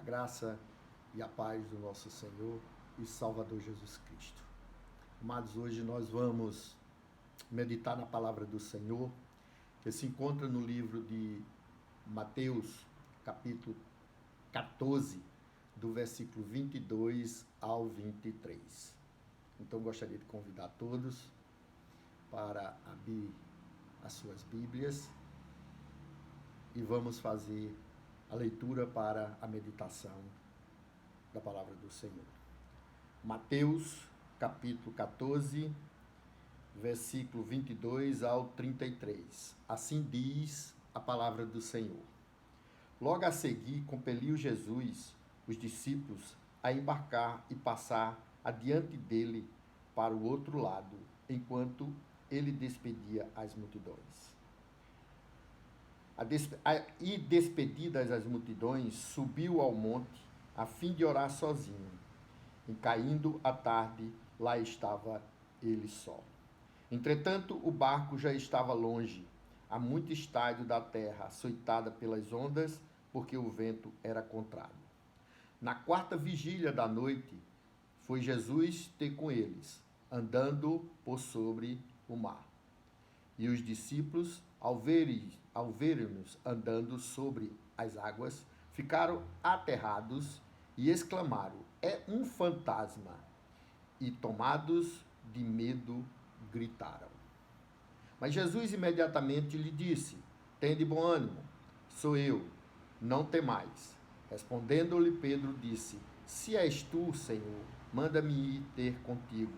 A graça e a paz do nosso Senhor e Salvador Jesus Cristo. Amados, hoje nós vamos meditar na palavra do Senhor, que se encontra no livro de Mateus, capítulo 14, do versículo 22 ao 23. Então, gostaria de convidar todos para abrir as suas Bíblias e vamos fazer a leitura para a meditação da palavra do Senhor. Mateus, capítulo 14, versículo 22 ao 33. Assim diz a palavra do Senhor. Logo a seguir, compeliu Jesus os discípulos a embarcar e passar adiante dele para o outro lado, enquanto ele despedia as multidões. E despedidas as multidões, subiu ao monte a fim de orar sozinho. E caindo a tarde, lá estava ele só. Entretanto, o barco já estava longe, a muito estádio da terra, açoitada pelas ondas, porque o vento era contrário. Na quarta vigília da noite, foi Jesus ter com eles, andando por sobre o mar. E os discípulos, ao verem-nos andando sobre as águas, ficaram aterrados e exclamaram: é um fantasma! E tomados de medo, gritaram. Mas Jesus imediatamente lhe disse: tende bom ânimo, sou eu, não temais. Respondendo-lhe Pedro, disse: se és tu, Senhor, manda-me ir ter contigo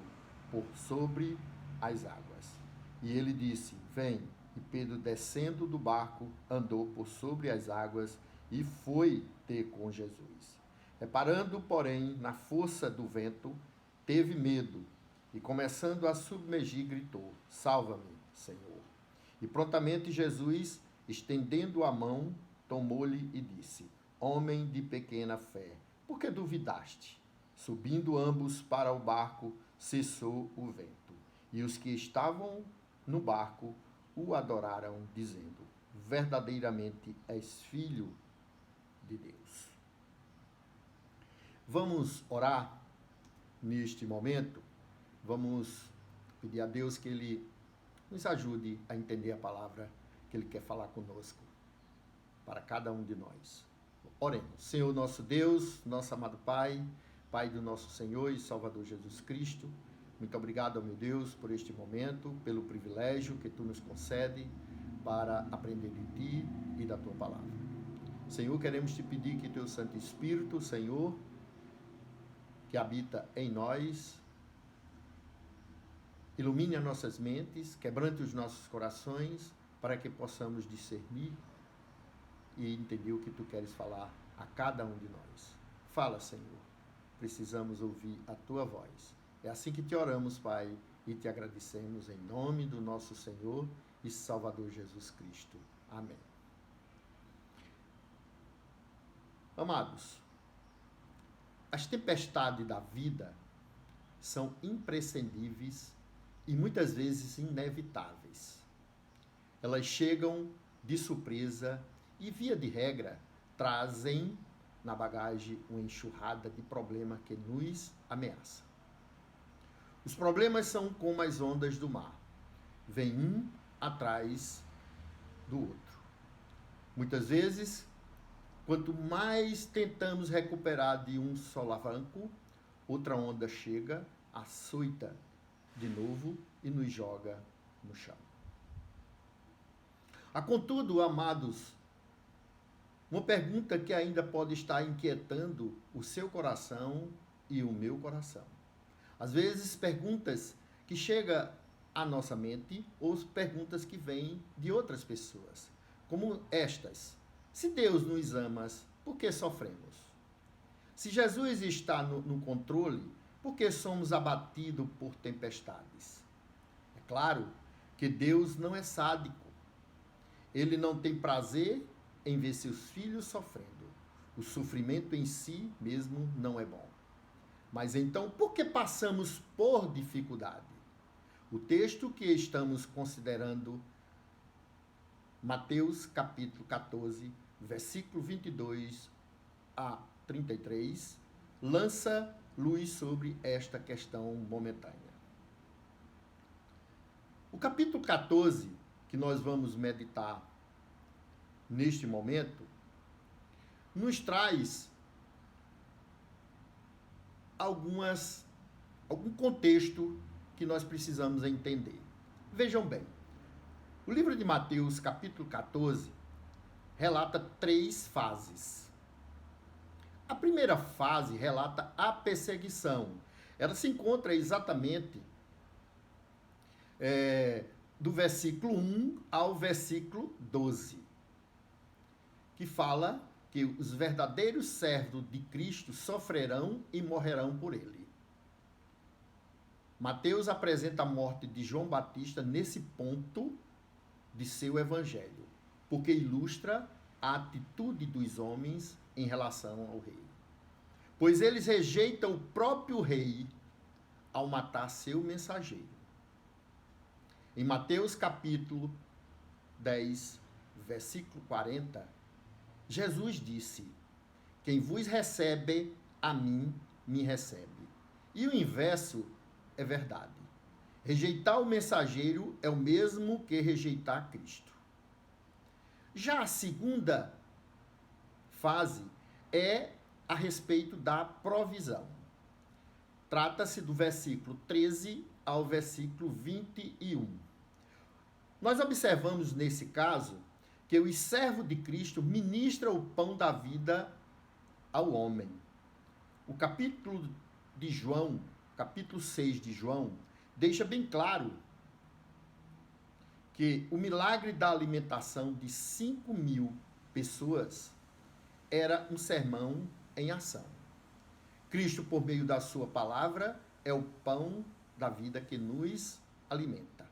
por sobre as águas. E ele disse: vem. E Pedro, descendo do barco, andou por sobre as águas e foi ter com Jesus. Reparando, porém, na força do vento, teve medo e, começando a submergir, gritou: salva-me, Senhor. E prontamente Jesus, estendendo a mão, tomou-lhe e disse: homem de pequena fé, por que duvidaste? Subindo ambos para o barco, cessou o vento. E os que estavam no barco o adoraram, dizendo: verdadeiramente és filho de Deus. Vamos orar neste momento. Vamos pedir a Deus que Ele nos ajude a entender a palavra que Ele quer falar conosco, para cada um de nós. Oremos. Senhor nosso Deus, nosso amado Pai, Pai do nosso Senhor e Salvador Jesus Cristo, muito obrigado, meu Deus, por este momento, pelo privilégio que Tu nos concede para aprender de Ti e da Tua palavra. Senhor, queremos Te pedir que Teu Santo Espírito, Senhor, que habita em nós, ilumine as nossas mentes, quebrante os nossos corações, para que possamos discernir e entender o que Tu queres falar a cada um de nós. Fala, Senhor, precisamos ouvir a Tua voz. É assim que Te oramos, Pai, e Te agradecemos em nome do nosso Senhor e Salvador Jesus Cristo. Amém. Amados, as tempestades da vida são imprescindíveis e muitas vezes inevitáveis. Elas chegam de surpresa e, via de regra, trazem na bagagem uma enxurrada de problemas que nos ameaça. Os problemas são como as ondas do mar. Vem um atrás do outro. Muitas vezes, quanto mais tentamos recuperar de um solavanco, outra onda chega, açoita de novo e nos joga no chão. Há, contudo, amados, uma pergunta que ainda pode estar inquietando o seu coração e o meu coração. Às vezes, perguntas que chegam à nossa mente ou perguntas que vêm de outras pessoas, como estas: se Deus nos ama, por que sofremos? Se Jesus está no controle, por que somos abatidos por tempestades? É claro que Deus não é sádico. Ele não tem prazer em ver seus filhos sofrendo. O sofrimento em si mesmo não é bom. Mas então, por que passamos por dificuldade? O texto que estamos considerando, Mateus capítulo 14, versículo 22 a 33, lança luz sobre esta questão momentânea. O capítulo 14, que nós vamos meditar neste momento, nos traz algum contexto que nós precisamos entender. Vejam bem, o livro de Mateus, capítulo 14, relata 3 fases. A primeira fase relata a perseguição. Ela se encontra exatamente do versículo 1 ao versículo 12, que fala que os verdadeiros servos de Cristo sofrerão e morrerão por ele. Mateus apresenta a morte de João Batista nesse ponto de seu evangelho, porque ilustra a atitude dos homens em relação ao rei. Pois eles rejeitam o próprio rei ao matar seu mensageiro. Em Mateus capítulo 10, versículo 40, Jesus disse: quem vos recebe, a mim me recebe. E o inverso é verdade. Rejeitar o mensageiro é o mesmo que rejeitar Cristo. Já a segunda fase é a respeito da provisão. Trata-se do versículo 13 ao versículo 21. Nós observamos nesse caso que os servos de Cristo ministram o pão da vida ao homem. O capítulo de João, capítulo 6 de João, deixa bem claro que o milagre da alimentação de 5.000 pessoas era um sermão em ação. Cristo, por meio da sua palavra, é o pão da vida que nos alimenta.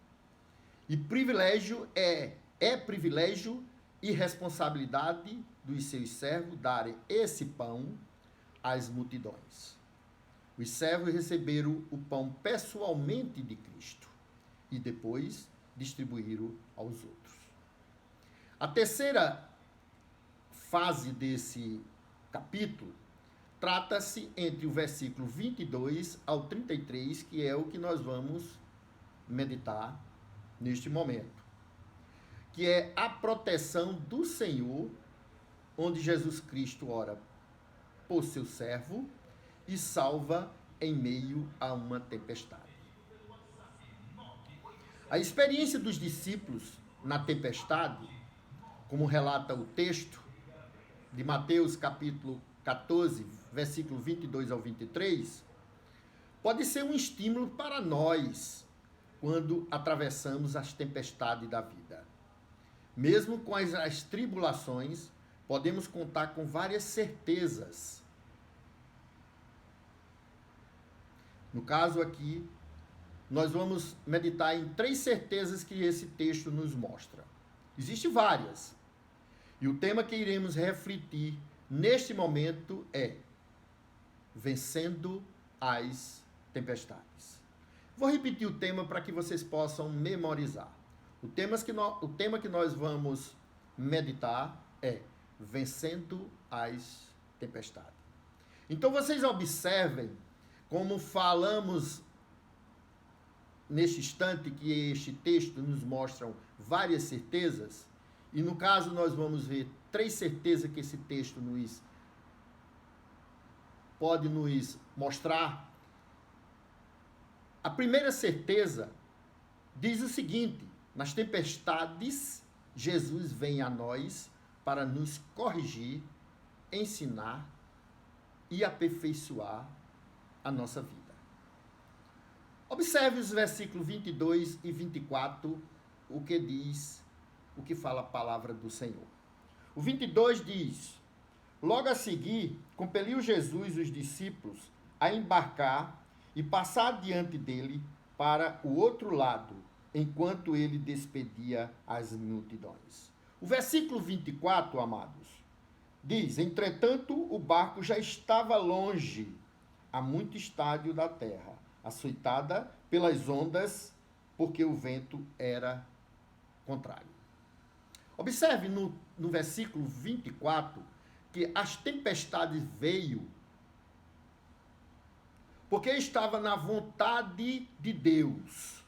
E privilégio é privilégio e responsabilidade dos seus servos darem esse pão às multidões. Os servos receberam o pão pessoalmente de Cristo e depois distribuíram aos outros. A terceira fase desse capítulo trata-se entre o versículo 22 ao 33, que é o que nós vamos meditar neste momento, que é a proteção do Senhor, onde Jesus Cristo ora por seu servo e salva em meio a uma tempestade. A experiência dos discípulos na tempestade, como relata o texto de Mateus capítulo 14, versículo 22 ao 23, pode ser um estímulo para nós quando atravessamos as tempestades da vida. Mesmo com as tribulações, podemos contar com várias certezas. No caso aqui, nós vamos meditar em 3 certezas que esse texto nos mostra. Existem várias. E o tema que iremos refletir neste momento é vencendo as tempestades. Vou repetir o tema para que vocês possam memorizar. O tema que nós vamos meditar é vencendo as tempestades. Então vocês observem como falamos neste instante que este texto nos mostra várias certezas, e no caso nós vamos ver 3 certezas que esse texto pode nos mostrar. A primeira certeza diz o seguinte: nas tempestades, Jesus vem a nós para nos corrigir, ensinar e aperfeiçoar a nossa vida. Observe os versículos 22 e 24, o que fala a palavra do Senhor. O 22 diz: logo a seguir, compeliu Jesus os discípulos a embarcar e passar diante dele para o outro lado, enquanto ele despedia as multidões. O versículo 24, amados, diz: entretanto, o barco já estava longe, a muito estádio da terra, açoitada pelas ondas, porque o vento era contrário. Observe no versículo 24 que as tempestades veio porque estava na vontade de Deus.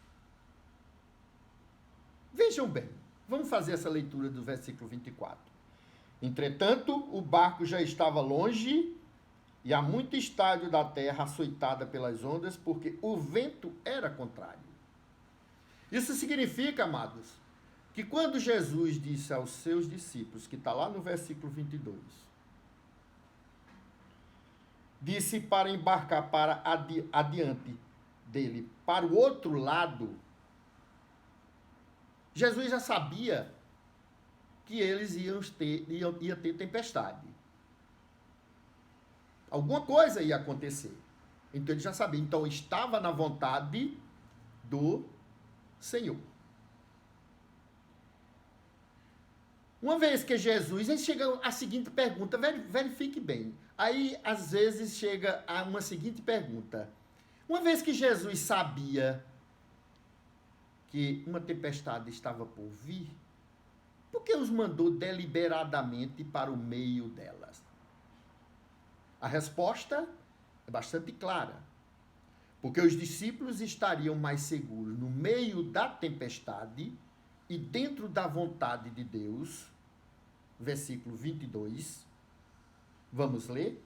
Vejam bem, vamos fazer essa leitura do versículo 24. Entretanto, o barco já estava longe e a muito estádio da terra açoitada pelas ondas, porque o vento era contrário. Isso significa, amados, que quando Jesus disse aos seus discípulos, que está lá no versículo 22, disse para embarcar para adiante dele, para o outro lado, Jesus já sabia que eles iam ter tempestade. Alguma coisa ia acontecer. Então ele já sabia. Então estava na vontade do Senhor. Uma vez que Jesus, aí chega a seguinte pergunta, verifique bem. Aí, às vezes, chega a uma seguinte pergunta. Uma vez que Jesus sabia que uma tempestade estava por vir, por que os mandou deliberadamente para o meio delas? A resposta é bastante clara. Porque os discípulos estariam mais seguros no meio da tempestade e dentro da vontade de Deus. Versículo 22. Vamos ler?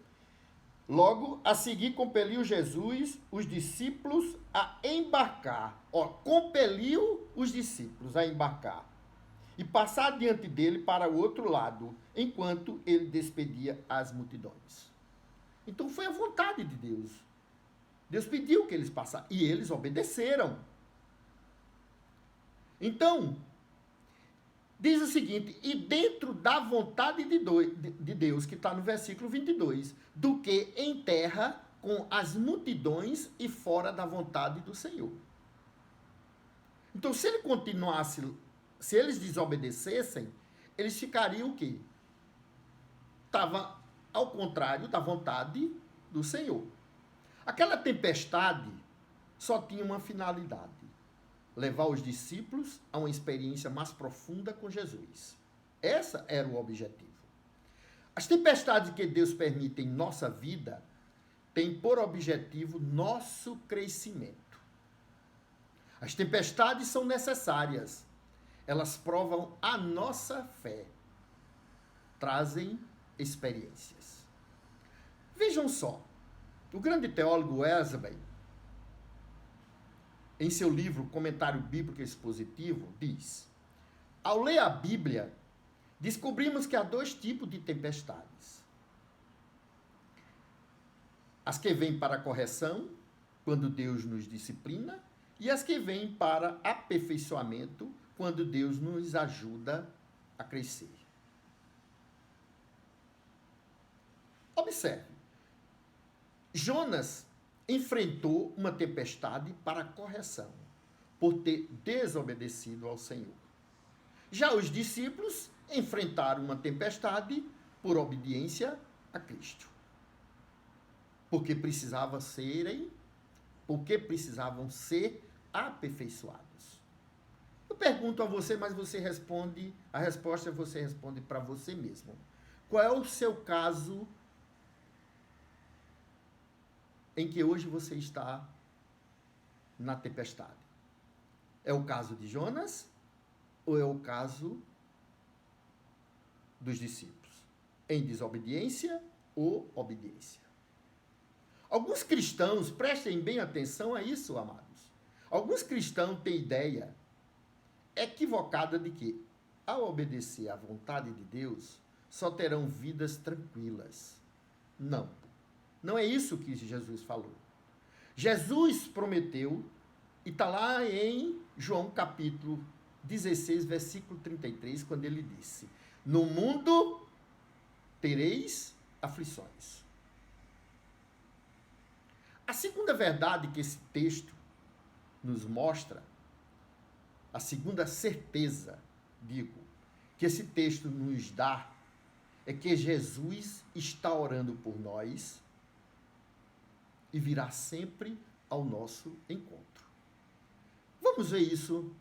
Logo, a seguir, compeliu Jesus os discípulos a embarcar. Compeliu os discípulos a embarcar. E passar diante dele para o outro lado, enquanto ele despedia as multidões. Então, foi a vontade de Deus. Deus pediu que eles passassem. E eles obedeceram. Então, diz o seguinte, e dentro da vontade de Deus, que está no versículo 22, do que em terra com as multidões e fora da vontade do Senhor. Então, se ele continuasse, se eles desobedecessem, eles ficariam o quê? Estava ao contrário da vontade do Senhor. Aquela tempestade só tinha uma finalidade: levar os discípulos a uma experiência mais profunda com Jesus. Esse era o objetivo. As tempestades que Deus permite em nossa vida têm por objetivo nosso crescimento. As tempestades são necessárias. Elas provam a nossa fé. Trazem experiências. Vejam só. O grande teólogo Wesley, em seu livro Comentário Bíblico Expositivo, diz: ao ler a Bíblia, descobrimos que há dois tipos de tempestades. As que vêm para a correção, quando Deus nos disciplina, e as que vêm para aperfeiçoamento, quando Deus nos ajuda a crescer. Observe. Jonas enfrentou uma tempestade para correção, por ter desobedecido ao Senhor. Já os discípulos enfrentaram uma tempestade por obediência a Cristo. Porque precisavam ser aperfeiçoados. Eu pergunto a você, mas você responde, a resposta você responde para você mesmo. Qual é o seu caso em que hoje você está na tempestade? É o caso de Jonas ou é o caso dos discípulos? Em desobediência ou obediência? Alguns cristãos, prestem bem atenção a isso, amados. Alguns cristãos têm ideia equivocada de que, ao obedecer à vontade de Deus, só terão vidas tranquilas. Não. Não é isso que Jesus falou. Jesus prometeu, e está lá em João capítulo 16, versículo 33, quando ele disse: no mundo tereis aflições. A segunda verdade que esse texto nos mostra, a segunda certeza, que esse texto nos dá, é que Jesus está orando por nós e virá sempre ao nosso encontro. Vamos ver isso,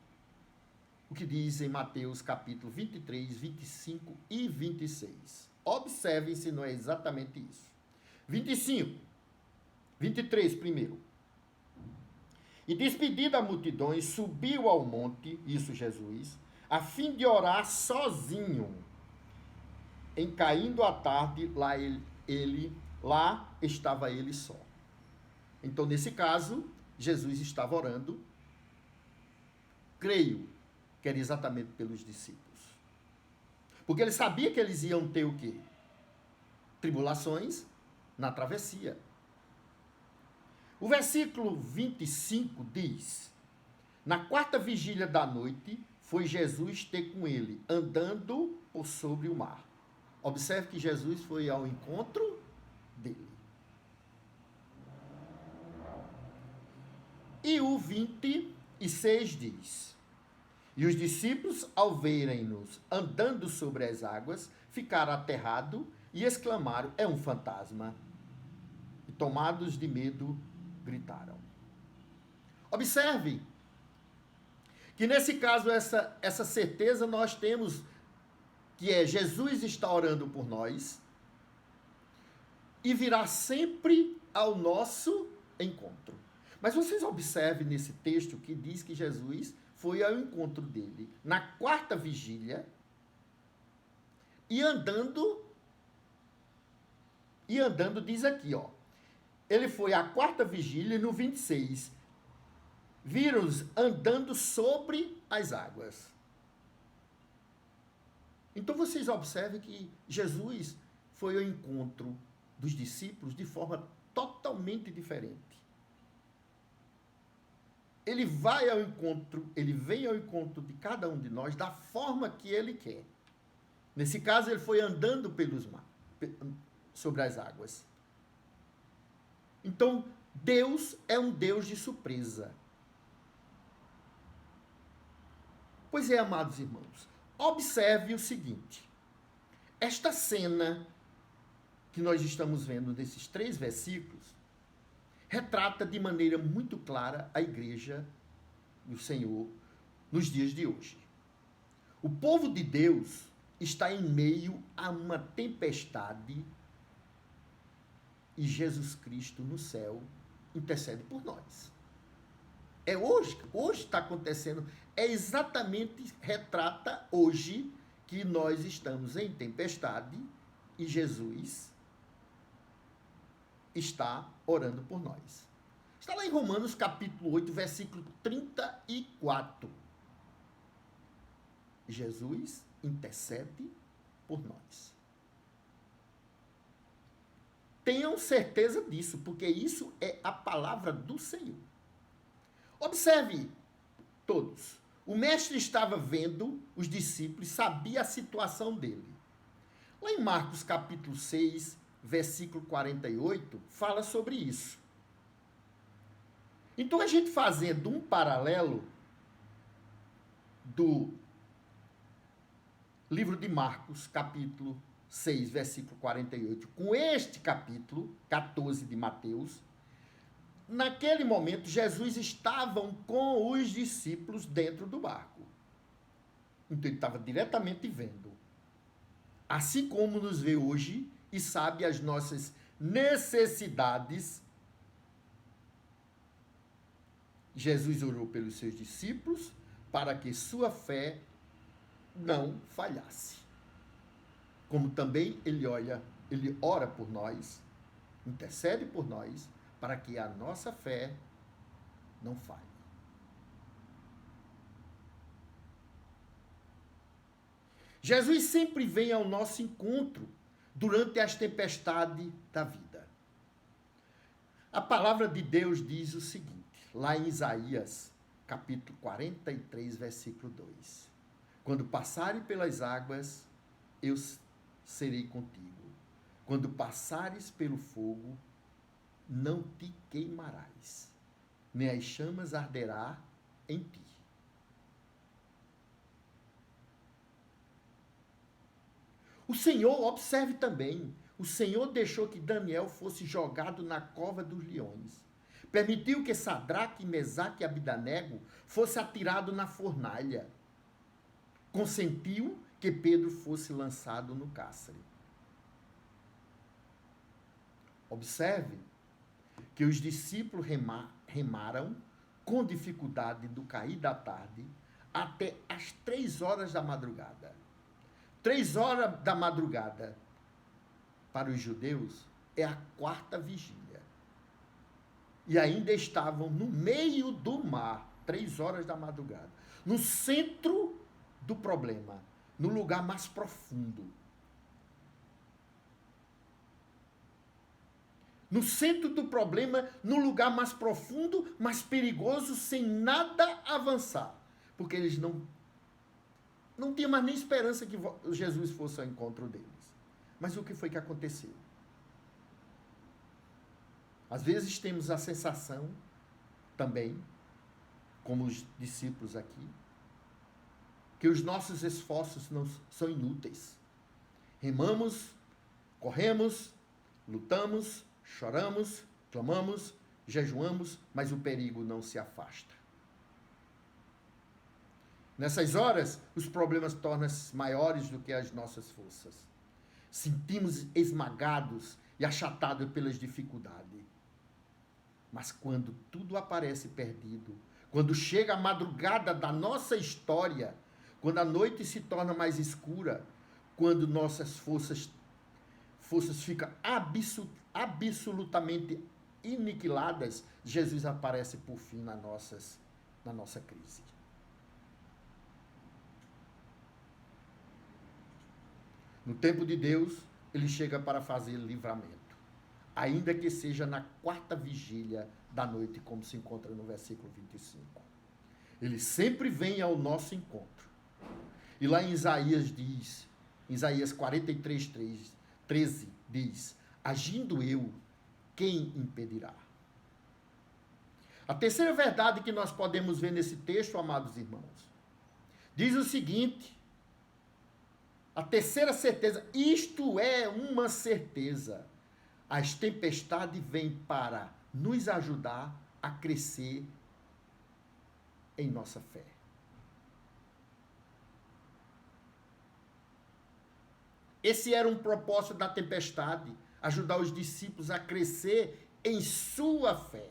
o que diz em Mateus capítulo 23, 25 e 26. Observem se não é exatamente isso. 25, 23 primeiro. E despedida a multidões, subiu ao monte, isso Jesus, a fim de orar sozinho. Em caindo a tarde, lá estava ele só. Então, nesse caso, Jesus estava orando, creio que era exatamente pelos discípulos. Porque ele sabia que eles iam ter o quê? Tribulações na travessia. O versículo 25 diz: na quarta vigília da noite, foi Jesus ter com ele, andando por sobre o mar. Observe que Jesus foi ao encontro dele. E o 26 diz: e os discípulos, ao verem-nos andando sobre as águas, ficaram aterrados e exclamaram: é um fantasma. E tomados de medo, gritaram. Observe que nesse caso essa certeza nós temos, que é Jesus está orando por nós e virá sempre ao nosso encontro. Mas vocês observem nesse texto que diz que Jesus foi ao encontro dele na quarta vigília e andando diz aqui, ó. Ele foi à quarta vigília no 26. Viram-os andando sobre as águas. Então vocês observem que Jesus foi ao encontro dos discípulos de forma totalmente diferente. Ele vai ao encontro, ele vem ao encontro de cada um de nós da forma que ele quer. Nesse caso, ele foi andando sobre as águas. Então, Deus é um Deus de surpresa. Pois é, amados irmãos, observe o seguinte. Esta cena que nós estamos vendo nesses 3 versículos retrata de maneira muito clara a igreja do Senhor nos dias de hoje. O povo de Deus está em meio a uma tempestade e Jesus Cristo no céu intercede por nós. É hoje está acontecendo, é exatamente, retrata hoje que nós estamos em tempestade e Jesus está orando por nós. Está lá em Romanos capítulo 8, versículo 34. Jesus intercede por nós. Tenham certeza disso, porque isso é a palavra do Senhor. Observe todos. O mestre estava vendo os discípulos, sabia a situação dele. Lá em Marcos capítulo 6, versículo 48, fala sobre isso. Então, a gente fazendo um paralelo do livro de Marcos, capítulo 6, versículo 48, com este capítulo 14 de Mateus, naquele momento, Jesus estava com os discípulos dentro do barco. Então, ele estava diretamente vendo. Assim como nos vê hoje e sabe as nossas necessidades, Jesus orou pelos seus discípulos para que sua fé não falhasse. Como também ele ora por nós, intercede por nós, para que a nossa fé não falhe. Jesus sempre vem ao nosso encontro durante as tempestades da vida. A palavra de Deus diz o seguinte, lá em Isaías, capítulo 43, versículo 2. Quando passarem pelas águas, eu serei contigo. Quando passares pelo fogo, não te queimarás, nem as chamas arderá em ti. O Senhor, observe também, o Senhor deixou que Daniel fosse jogado na cova dos leões. Permitiu que Sadraque, Mesaque e Abdanego fosse atirado na fornalha. Consentiu que Pedro fosse lançado no cárcere. Observe que os discípulos remaram com dificuldade do cair da tarde até as 3 horas da madrugada. 3 horas da madrugada, para os judeus, é a 4ª vigília. E ainda estavam no meio do mar, 3 horas da madrugada, no centro do problema, no lugar mais profundo. No centro do problema, no lugar mais profundo, mais perigoso, sem nada avançar. Porque eles não tinham mais nem esperança que Jesus fosse ao encontro deles. Mas o que foi que aconteceu? Às vezes temos a sensação, também, como os discípulos aqui, que os nossos esforços não são inúteis. Remamos, corremos, lutamos, choramos, clamamos, jejuamos, mas o perigo não se afasta. Nessas horas, os problemas tornam-se maiores do que as nossas forças. Sentimos esmagados e achatados pelas dificuldades. Mas quando tudo aparece perdido, quando chega a madrugada da nossa história, quando a noite se torna mais escura, quando nossas forças ficam absolutamente aniquiladas, Jesus aparece por fim na nossa crise. No tempo de Deus, ele chega para fazer livramento, ainda que seja na 4ª vigília da noite, como se encontra no versículo 25. Ele sempre vem ao nosso encontro. E lá em Isaías 43:13 diz: agindo eu, quem impedirá? A terceira verdade que nós podemos ver nesse texto, amados irmãos, diz o seguinte: a terceira certeza, isto é uma certeza, as tempestades vêm para nos ajudar a crescer em nossa fé. Esse era um propósito da tempestade, ajudar os discípulos a crescer em sua fé.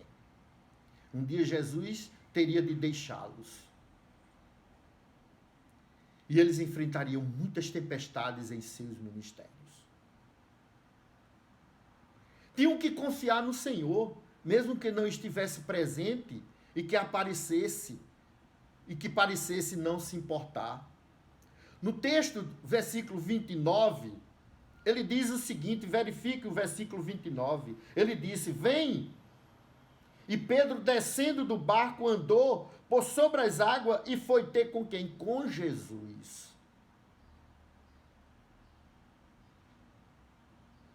Um dia Jesus teria de deixá-los. E eles enfrentariam muitas tempestades em seus ministérios. Tinham que confiar no Senhor, mesmo que não estivesse presente e que aparecesse e que parecesse não se importar. No texto, versículo 29, ele diz o seguinte, verifique o versículo 29. Ele disse: vem. E Pedro, descendo do barco, andou por sobre as águas e foi ter com quem? Com Jesus.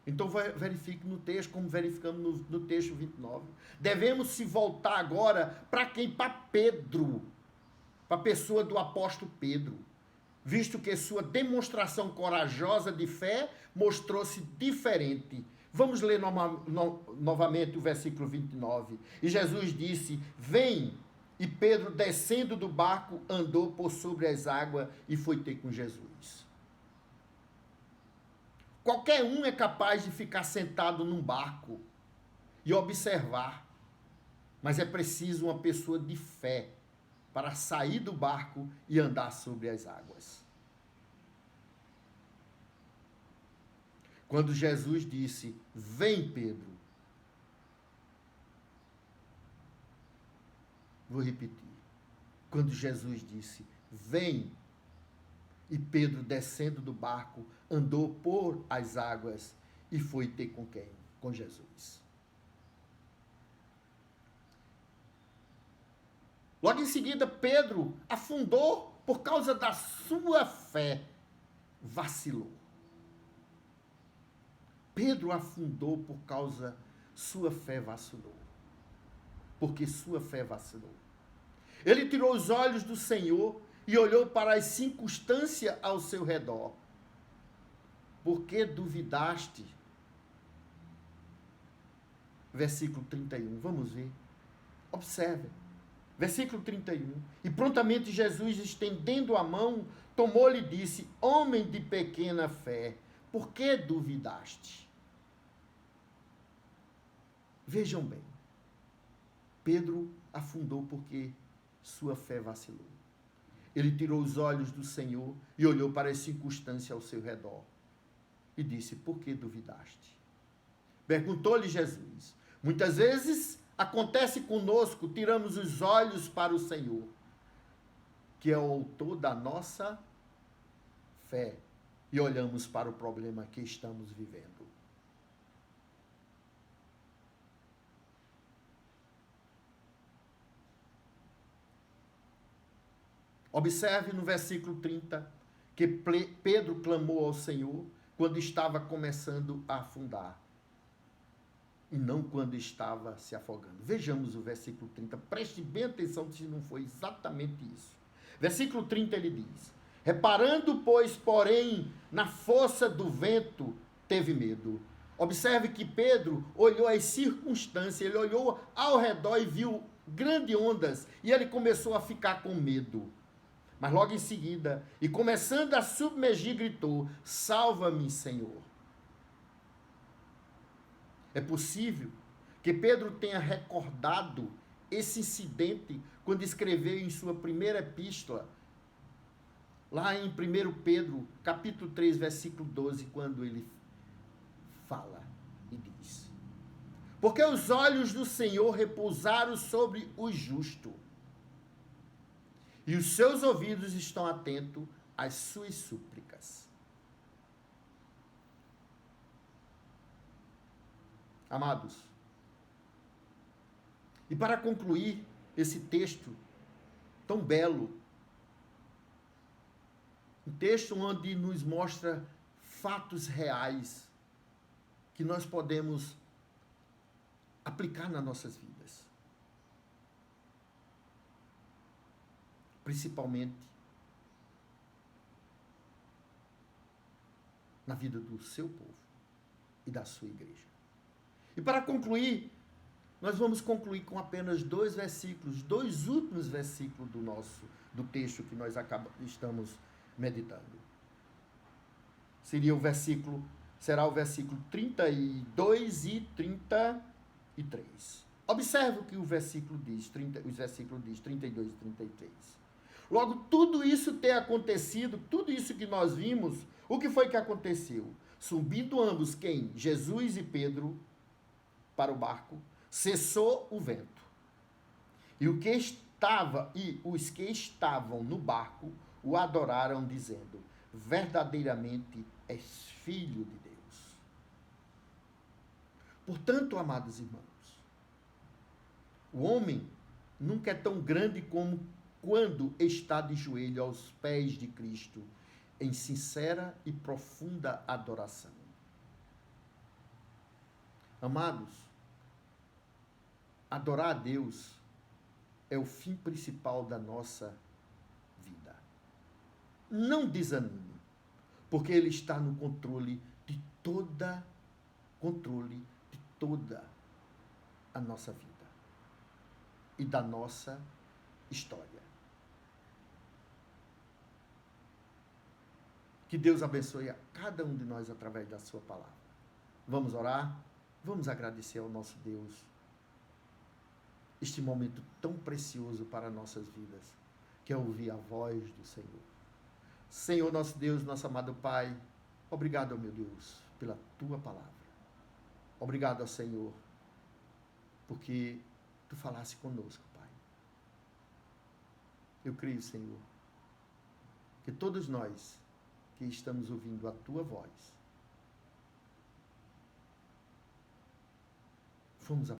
Então verifique no texto, como verificamos no texto 29. Devemos se voltar agora para quem? Para Pedro, para a pessoa do apóstolo Pedro, visto que sua demonstração corajosa de fé mostrou-se diferente. Vamos ler novamente o versículo 29. E Jesus disse: vem. E Pedro, descendo do barco, andou por sobre as águas e foi ter com Jesus. Qualquer um é capaz de ficar sentado num barco e observar, mas é preciso uma pessoa de fé para sair do barco e andar sobre as águas. Quando Jesus disse: vem, Pedro. Vou repetir. Quando Jesus disse: vem, e Pedro, descendo do barco, andou por as águas e foi ter com quem? Com Jesus. Logo em seguida, Pedro afundou por causa da sua fé. Vacilou. Pedro afundou por causa sua fé vacilou. Porque sua fé vacilou. Ele tirou os olhos do Senhor e olhou para as circunstâncias ao seu redor. Por que duvidaste? Versículo 31. Vamos ver. Observe. Versículo 31. E prontamente Jesus, estendendo a mão, tomou-lhe e disse: homem de pequena fé, por que duvidaste? Vejam bem, Pedro afundou porque sua fé vacilou. Ele tirou os olhos do Senhor e olhou para as circunstâncias ao seu redor e disse: por que duvidaste? Perguntou-lhe Jesus. Muitas vezes acontece conosco, tiramos os olhos para o Senhor, que é o autor da nossa fé, e olhamos para o problema que estamos vivendo. Observe no versículo 30 que Pedro clamou ao Senhor quando estava começando a afundar e não quando estava se afogando. Vejamos o versículo 30. Preste bem atenção se não foi exatamente isso. Versículo 30 ele diz: reparando, pois, porém, na força do vento, teve medo. Observe que Pedro olhou as circunstâncias, ele olhou ao redor e viu grandes ondas e ele começou a ficar com medo. Mas logo em seguida, e começando a submergir, gritou: salva-me, Senhor. É possível que Pedro tenha recordado esse incidente quando escreveu em sua primeira epístola, lá em 1 Pedro, capítulo 3, versículo 12, quando ele fala e diz: porque os olhos do Senhor repousaram sobre o justo, e os seus ouvidos estão atentos às suas súplicas. Amados, e para concluir esse texto tão belo, um texto onde nos mostra fatos reais que nós podemos aplicar nas nossas vidas. Principalmente na vida do seu povo e da sua igreja. E para concluir, nós vamos concluir com apenas dois versículos, dois últimos versículos do texto que nós estamos meditando. Será o versículo 32 e 33. Observe o que o versículo diz, os versículos diz, 32 e 33. Logo, tudo isso ter acontecido, tudo isso que nós vimos, o que foi que aconteceu? Subindo ambos, quem? Jesus e Pedro, para o barco, cessou o vento. E os que estavam no barco o adoraram, dizendo: verdadeiramente és filho de Deus. Portanto, amados irmãos, o homem nunca é tão grande como quando está de joelho aos pés de Cristo, em sincera e profunda adoração. Amados, adorar a Deus é o fim principal da nossa vida. Não desanime, porque Ele está no controle de toda a nossa vida e da nossa história. Que Deus abençoe a cada um de nós através da sua palavra. Vamos orar? Vamos agradecer ao nosso Deus este momento tão precioso para nossas vidas, que é ouvir a voz do Senhor. Senhor, nosso Deus, nosso amado Pai, obrigado, meu Deus, pela tua palavra. Obrigado, Senhor, porque tu falaste conosco, Pai. Eu creio, Senhor, que todos nós que estamos ouvindo a tua voz, fomos